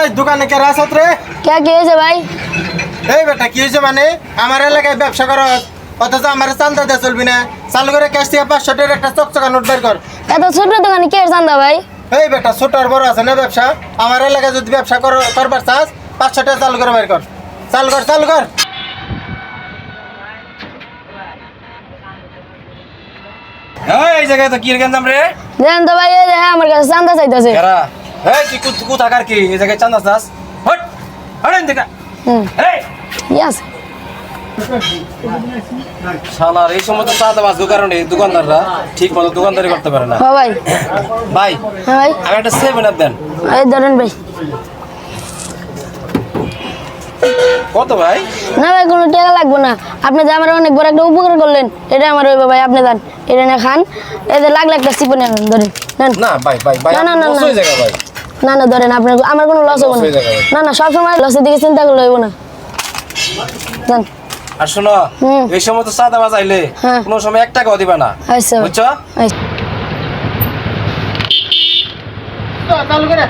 এই দোকানে কে রাসত রে? কে কি হয়েছে ভাই? এই বেটা কি হয়েছে মানে আমার এলাকায় ব্যবসা করো অথচ আমার চান্দা দিয়ে চলবি না। চালু করে ক্যাশ দিয়ে 500 টাকার একটা চকচকা নোট বের কর। এত ছোট দোকানে কে চান্দা ভাই? এই বেটা ছোট আর বড় আছে না ব্যবসা? আমার এলাকায় যদি ব্যবসা করবার চাস 500 টাকা চালু করে বের কর। চালু কর চালু কর। এই জায়গায় তো কি গেঞ্জাম রে? জানেন তো ভাই, এই যে আমার কাছে চান্দা চাইতেছে। এরা এই তুই কোথাকার কি এই জায়গায় চান্দা চাস? হট হটেন দেখা। এই ইয়াস শালার এই সময় তো চাঁদা বাজগো কারণে দোকানদাররা ঠিক মতো দোকানদারি করতে পারে না। হ্যাঁ ভাই। ভাই হ্যাঁ ভাই, আমি একটা 7 আপ দেন। এই ধরেন ভাই। কত ভাই? না ভাই, কোনো টাকা লাগবে না। আপনি যে আমার অনেক বড় একটা উপকার করলেন, এটা আমার হইবে ভাই। আপনি দেন, এটা না খান, এতে লাখ লাখ টাকা চিপে নেন। ধরেন নেন। না ভাই ভাই ভাই না, না, না, লস না। হয়ে যাবে ভাই। না না, ধরেন আপনার, আমার কোনো লস হবে Loss না। হয়ে যাবে। না না, সবসময় লসের দিকে চিন্তা করলে হইব না। দেন। আর শোনো হুম। এই সময় তো চাঁদা বাজাইলে হ্যাঁ। কোনো সময় 1 টাকাও দিবা না। আচ্ছা বুঝছো? আচ্ছা। চালু করে